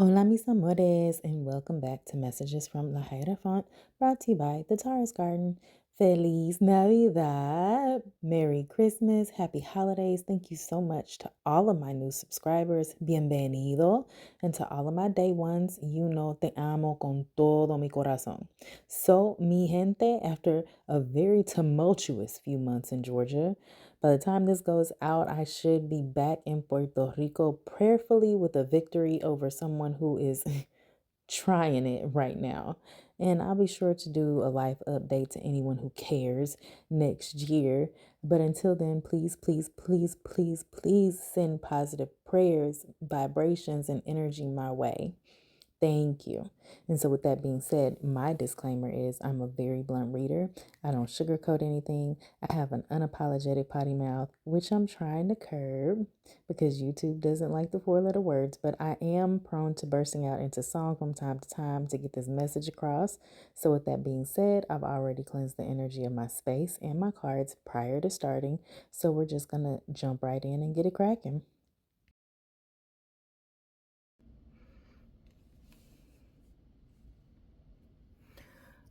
Hola mis amores, and welcome back to Messages from Lahierophant, brought to you by the Taurus Garden. Feliz Navidad, Merry Christmas, Happy Holidays. Thank you so much to all of my new subscribers. Bienvenido. And to all of my day ones, you know te amo con todo mi corazón. So, mi gente, after a very tumultuous few months in Georgia, by the time this goes out, I should be back in Puerto Rico prayerfully with a victory over someone who is trying it right now. And I'll be sure to do a life update to anyone who cares next year. But until then, please, please, please, please, please send positive prayers, vibrations, and energy my way. Thank you. And so, with that being said, my disclaimer is I'm a very blunt reader. I don't sugarcoat anything. I have an unapologetic potty mouth, which I'm trying to curb because YouTube doesn't like the four-letter words, but I am prone to bursting out into song from time to time to get this message across. So, with that being said, I've already cleansed the energy of my space and my cards prior to starting. So, we're just going to jump right in and get it cracking.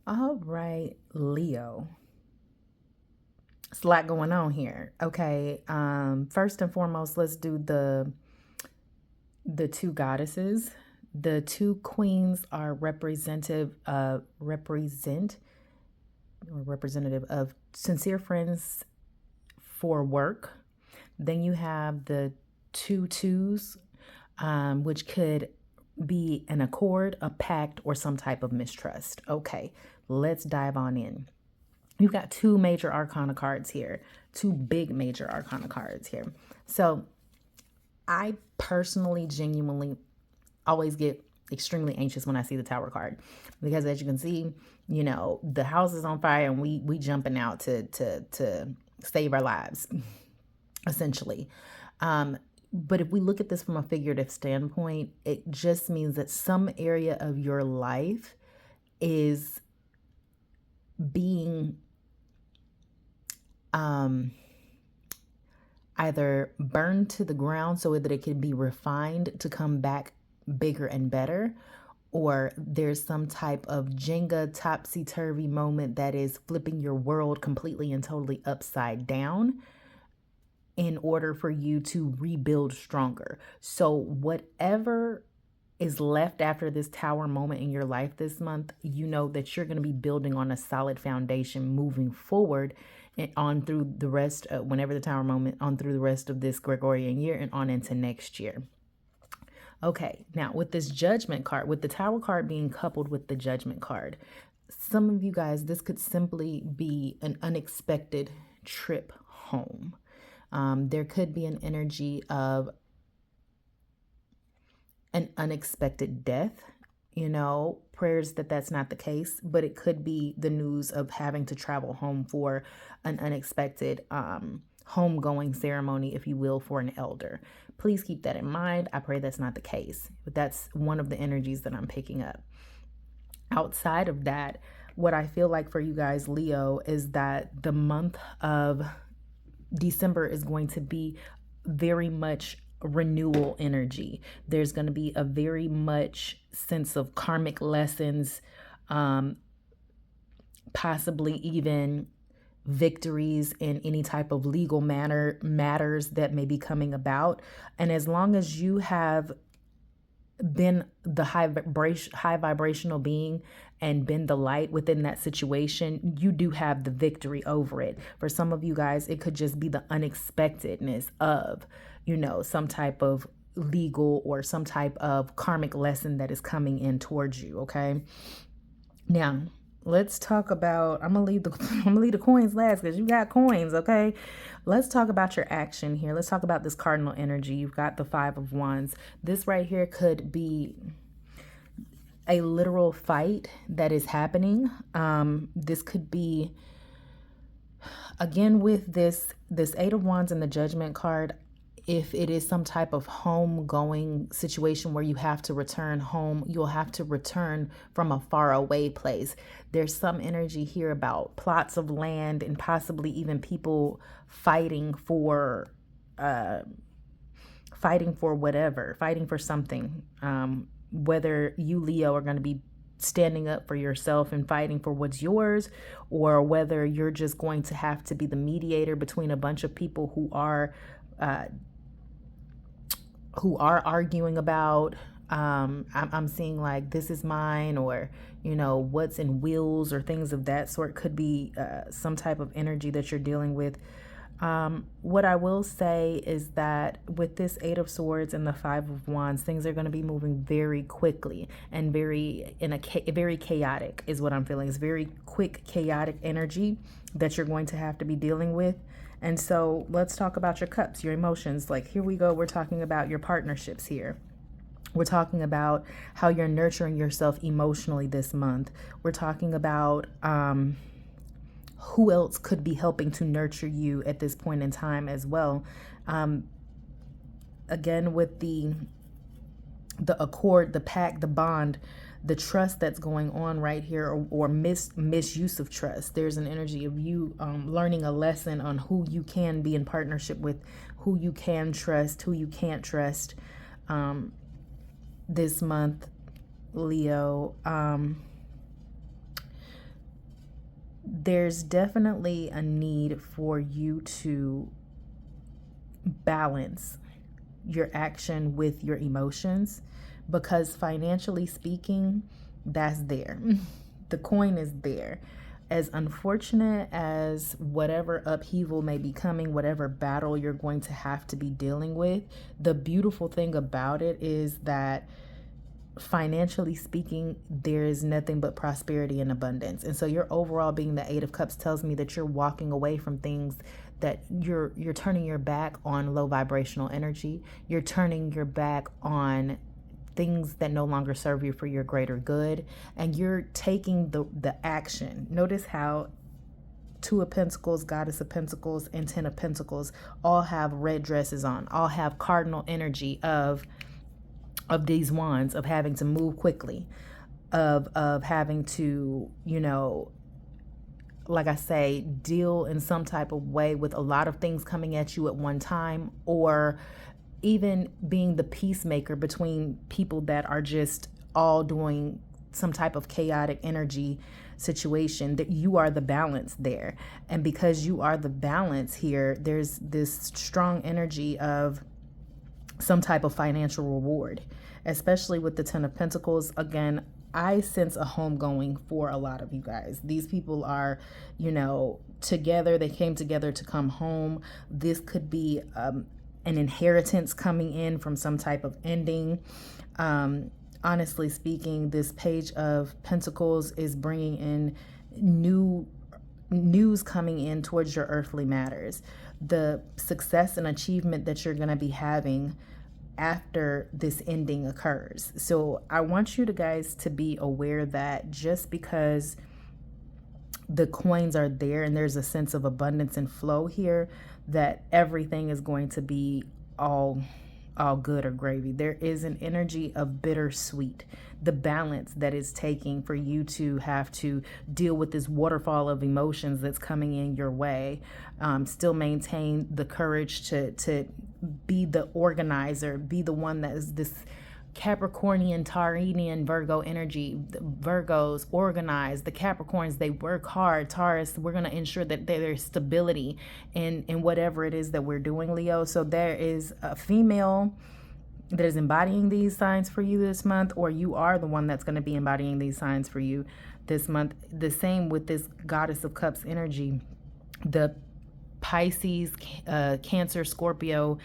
All right, Leo. It's a lot going on here. Okay. First and foremost, let's do the two goddesses. The two queens are representative of sincere friends for work. Then you have the two twos, which could be an accord, a pact, or some type of mistrust. Okay, let's dive on in. You've got two major arcana cards here, two big major arcana cards here. So I personally, genuinely always get extremely anxious when I see the Tower card because, as you can see, you know, the house is on fire and we jumping out to save our lives, essentially. But if we look at this from a figurative standpoint, it just means that some area of your life is being either burned to the ground so that it can be refined to come back bigger and better, or there's some type of Jenga topsy-turvy moment that is flipping your world completely and totally upside down in order for you to rebuild stronger. So whatever is left after this tower moment in your life this month, you know that you're going to be building on a solid foundation moving forward and on through the rest, whenever the tower moment, on through the rest of this Gregorian year and on into next year. Okay, now with this judgment card, with the tower card being coupled with the judgment card, some of you guys, this could simply be an unexpected trip home. There could be an energy of an unexpected death, you know, prayers that that's not the case, but it could be the news of having to travel home for an unexpected homegoing ceremony, if you will, for an elder. Please keep that in mind. I pray that's not the case, but that's one of the energies that I'm picking up. Outside of that, what I feel like for you guys, Leo, is that the month of December is going to be very much renewal energy. There's going to be a very much sense of karmic lessons, possibly even victories in any type of legal matters that may be coming about. And as long as you have been the high vibrational being and been the light within that situation, you do have the victory over it. For some of you guys, it could just be the unexpectedness of, you know, some type of legal or some type of karmic lesson that is coming in towards you. Okay. Now, let's talk about, I'm gonna leave the coins last because you got coins. Okay, let's talk about your action here. Let's talk about this cardinal energy. You've got the Five of Wands. This right here could be a literal fight that is happening. This could be, again, with this Eight of Wands and the Judgment card, if it is some type of home going situation where you have to return home, you'll have to return from a far away place. There's some energy here about plots of land and possibly even people fighting for whatever, fighting for something. whether you, Leo, are going to be standing up for yourself and fighting for what's yours, or whether you're just going to have to be the mediator between a bunch of people uh, who are arguing about I'm seeing like this is mine, or what's in wheels, or things of that sort. Could be some type of energy that you're dealing with. What I will say is that with this Eight of Swords and the Five of Wands, things are going to be moving very quickly and very chaotic is what I'm feeling. It's very quick, chaotic energy that you're going to have to be dealing with. And so let's talk about your cups, your emotions. Like, here we go. We're talking about your partnerships here. We're talking about how you're nurturing yourself emotionally this month. We're talking about who else could be helping to nurture you at this point in time as well. Again, with the accord, the pact, the bond, the trust that's going on right here, or misuse of trust. There's an energy of you learning a lesson on who you can be in partnership with, who you can trust, who you can't trust this month, Leo. There's definitely a need for you to balance your action with your emotions, because financially speaking, that's there. The coin is there. As unfortunate as whatever upheaval may be coming, whatever battle you're going to have to be dealing with, the beautiful thing about it is that financially speaking, there is nothing but prosperity and abundance. And so your overall being the Eight of Cups tells me that you're walking away from things, that you're turning your back on low vibrational energy. You're turning your back on things that no longer serve you for your greater good, and you're taking the action. Notice how Two of Pentacles, Goddess of Pentacles, and Ten of Pentacles all have red dresses on, all have cardinal energy of these wands, of having to move quickly, of having to, like I say, deal in some type of way with a lot of things coming at you at one time, or even being the peacemaker between people that are just all doing some type of chaotic energy situation. That you are the balance there. And because you are the balance here, there's this strong energy of some type of financial reward, especially with the Ten of Pentacles. Again, I sense a homegoing for a lot of you guys. These people are, together. They came together to come home. This could be an inheritance coming in from some type of ending. Honestly speaking, this Page of Pentacles is bringing in new news coming in towards your earthly matters. The success and achievement that you're going to be having after this ending occurs. So I want you guys to be aware that just because the coins are there and there's a sense of abundance and flow here, that everything is going to be all good or gravy. There is an energy of bittersweet, the balance that is taking for you to have to deal with this waterfall of emotions that's coming in your way. Still maintain the courage to be the organizer, be the one that is this Capricornian, Taurian, Virgo energy. The Virgos organize. The Capricorns, they work hard. Taurus, we're going to ensure that there's stability in whatever it is that we're doing, Leo. So there is a female that is embodying these signs for you this month, or you are the one that's going to be embodying these signs for you this month. The same with this Goddess of Cups energy. The Pisces, Cancer, Scorpio,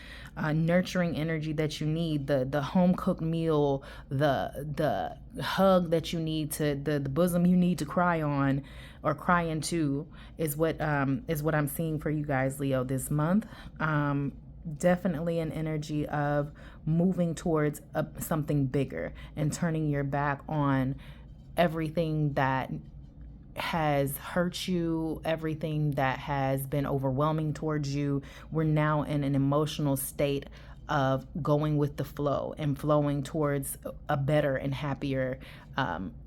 nurturing energy that you need, the home cooked meal, the hug that you need, to the bosom you need to cry on or cry into, is what I'm seeing for you guys, Leo, this month. Definitely an energy of moving towards something bigger and turning your back on everything that has hurt you, everything that has been overwhelming towards you. We're now in an emotional state of going with the flow and flowing towards a better and happier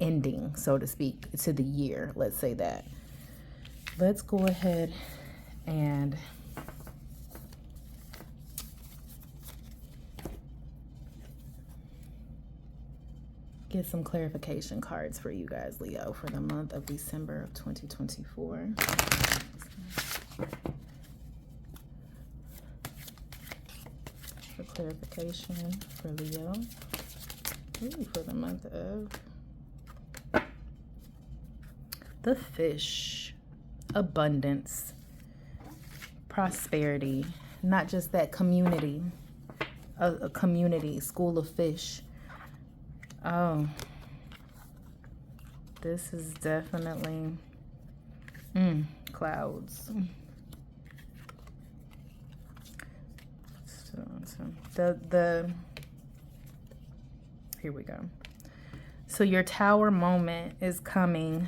ending, so to speak, to the year. Let's say that. Let's go ahead and get some clarification cards for you guys, Leo, for the month of December of 2024. For clarification for Leo. Ooh, for the month of the fish. Abundance. Prosperity. Not just that, community. A community. School of fish. Oh. This is definitely clouds. So here we go. So your tower moment is coming.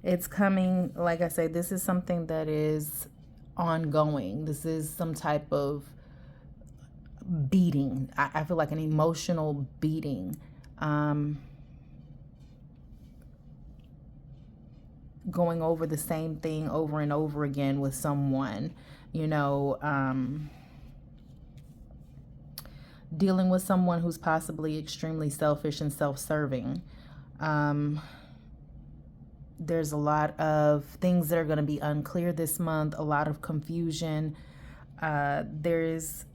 It's coming, like I say, this is something that is ongoing. This is some type of beating. I feel like an emotional beating. Going over the same thing over and over again with someone, you know, dealing with someone who's possibly extremely selfish and self-serving. There's a lot of things that are going to be unclear this month, a lot of confusion. There is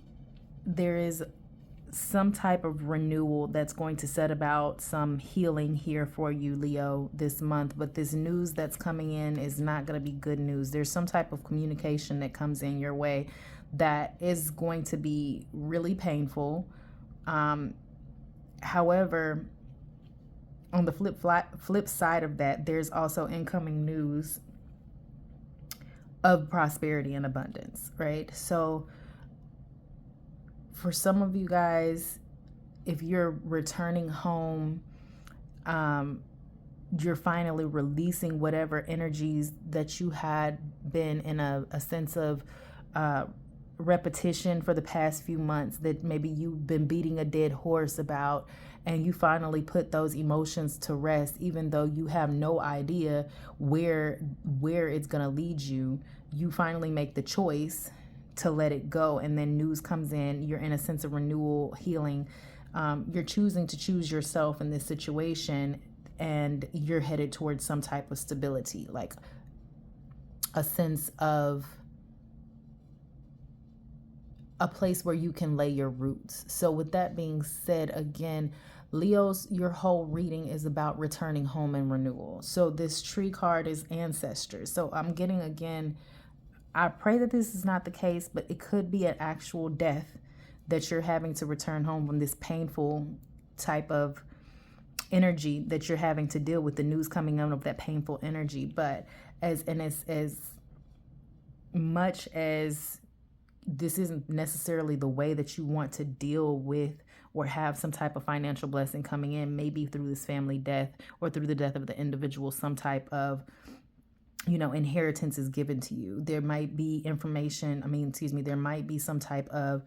some type of renewal that's going to set about some healing here for you, Leo, this month. But this news that's coming in is not going to be good news. There's some type of communication that comes in your way that is going to be really painful. However, on the flip side of that, there's also incoming news of prosperity and abundance, right? So for some of you guys, if you're returning home, you're finally releasing whatever energies that you had been in a sense of repetition for the past few months, that maybe you've been beating a dead horse about, and you finally put those emotions to rest, even though you have no idea where it's going to lead you. You finally make the choice to let it go, and then news comes in. You're in a sense of renewal, healing. You're choosing to choose yourself in this situation, and you're headed towards some type of stability, like a sense of a place where you can lay your roots. So with that being said, again, Leos, your whole reading is about returning home and renewal. So this tree card is ancestors. So I'm getting, again, I pray that this is not the case, but it could be an actual death that you're having to return home from, this painful type of energy that you're having to deal with, the news coming out of that painful energy. But as much as this isn't necessarily the way that you want to deal with or have some type of financial blessing coming in, maybe through this family death or through the death of the individual, some type of, inheritance is given to you. There might be there might be some type of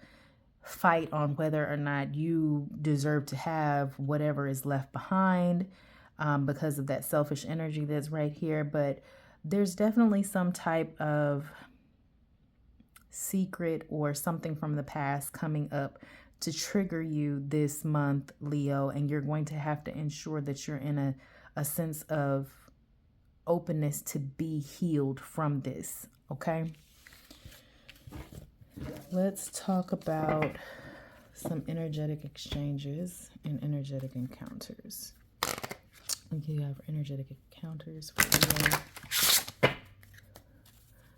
fight on whether or not you deserve to have whatever is left behind because of that selfish energy that's right here. But there's definitely some type of secret or something from the past coming up to trigger you this month, Leo, and you're going to have to ensure that you're in a sense of openness to be healed from this, okay? Let's talk about some energetic exchanges and energetic encounters. You have energetic encounters for Leo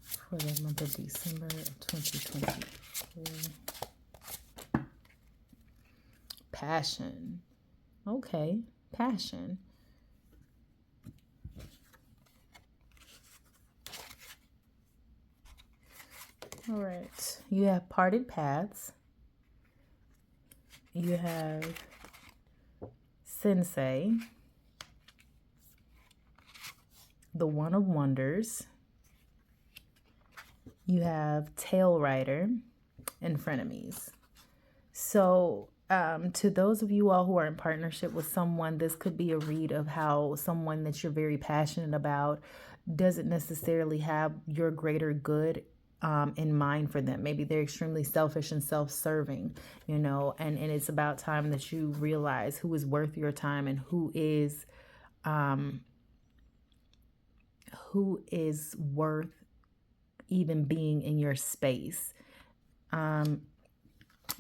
for the month of December of 2024. Passion. Okay, passion. All right, you have parted paths. You have Sensei, the One of Wonders. You have Tail Rider and Frenemies. So to those of you all who are in partnership with someone, this could be a read of how someone that you're very passionate about doesn't necessarily have your greater good in mind for them. Maybe they're extremely selfish and self-serving, and it's about time that you realize who is worth your time and who is worth even being in your space.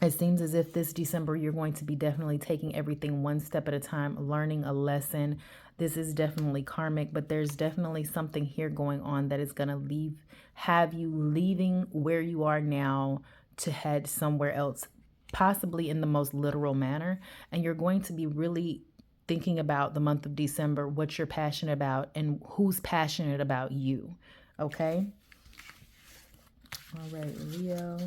It seems as if this December you're going to be definitely taking everything one step at a time, learning a lesson. This is definitely karmic, but there's definitely something here going on that is going to have you leaving where you are now to head somewhere else, possibly in the most literal manner. And you're going to be really thinking about the month of December, what you're passionate about and who's passionate about you. Okay? All right, Leo.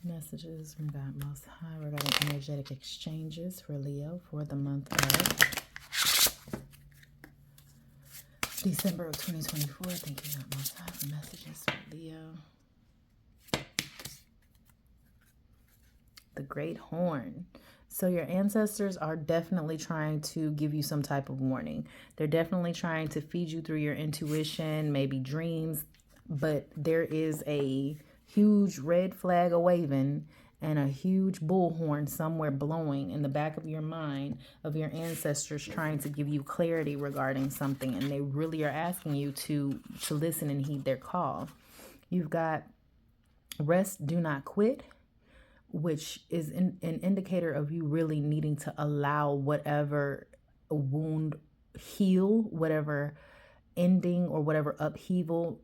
Messages from God Most High regarding energetic exchanges for Leo for the month of December of 2024. Thank you, God Most High, for messages for Leo. The Great Horn. So your ancestors are definitely trying to give you some type of warning. They're definitely trying to feed you through your intuition, maybe dreams, but there is a huge red flag a-waving and a huge bullhorn somewhere blowing in the back of your mind of your ancestors trying to give you clarity regarding something, and they really are asking you to listen and heed their call. You've got rest, do not quit, which is an indicator of you really needing to allow whatever wound heal, whatever ending or whatever upheaval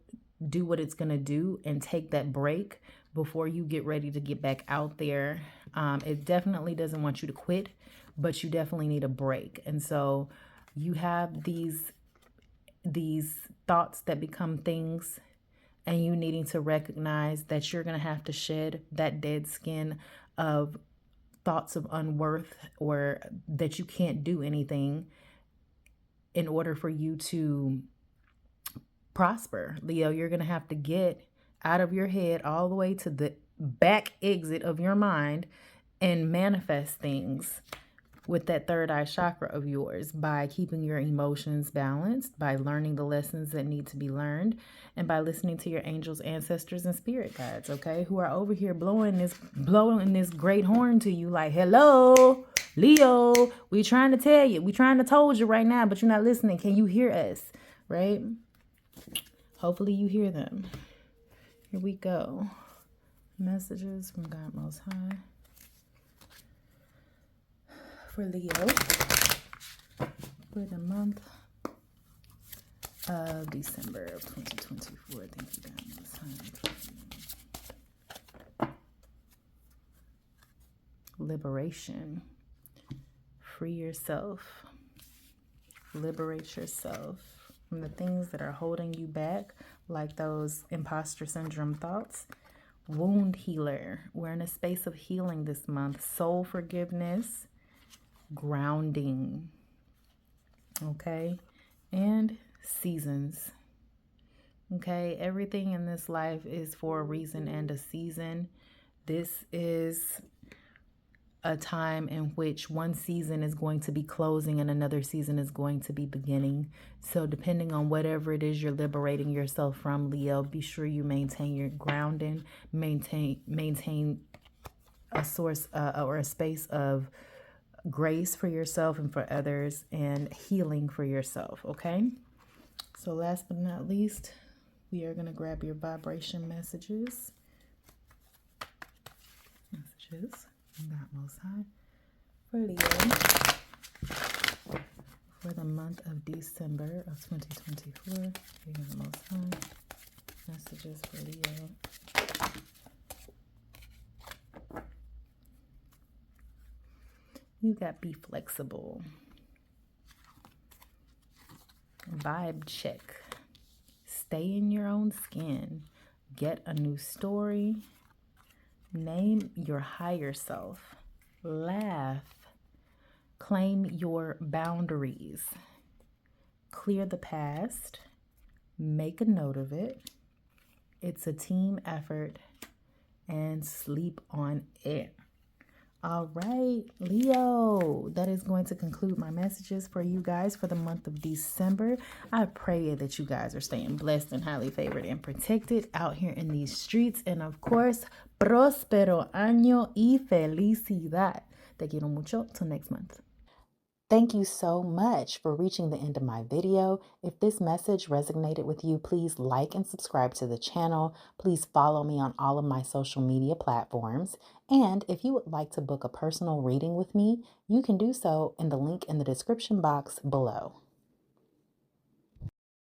do what it's going to do, and take that break before you get ready to get back out there. It definitely doesn't want you to quit, but you definitely need a break. And so you have these thoughts that become things, and you needing to recognize that you're going to have to shed that dead skin of thoughts of unworth or that you can't do anything in order for you to prosper. Leo, you're going to have to get out of your head all the way to the back exit of your mind and manifest things with that third eye chakra of yours by keeping your emotions balanced, by learning the lessons that need to be learned, and by listening to your angels, ancestors, and spirit guides, okay, who are over here blowing this great horn to you like, hello, Leo, we trying to tell you, we trying to told you right now, but you're not listening. Can you hear us? Right? Hopefully you hear them. Here we go. Messages from God Most High for Leo for the month of December of 2024. Thank you, God Most High. Liberation. Free yourself. Liberate yourself from the things that are holding you back, like those imposter syndrome thoughts. Wound healer. We're in a space of healing this month. Soul forgiveness. Grounding. Okay? And seasons. Okay? Everything in this life is for a reason and a season. This is a time in which one season is going to be closing and another season is going to be beginning. So depending on whatever it is you're liberating yourself from, Leo, be sure you maintain your grounding, maintain a source or a space of grace for yourself and for others, and healing for yourself, okay? So last but not least, we are going to grab your vibration messages. God Most High for Leo for the month of December of 2024. God Most High messages for Leo. You got be flexible. Vibe check. Stay in your own skin. Get a new story. Name your higher self. Laugh. Claim your boundaries. Clear the past. Make a note of it. It's a team effort. And sleep on it. All right, Leo, that is going to conclude my messages for you guys for the month of December. I pray that you guys are staying blessed and highly favored and protected out here in these streets. And of course, próspero año y felicidad. Te quiero mucho. Till next month. Thank you so much for reaching the end of my video. If this message resonated with you, please like and subscribe to the channel. Please follow me on all of my social media platforms. And if you would like to book a personal reading with me, you can do so in the link in the description box below.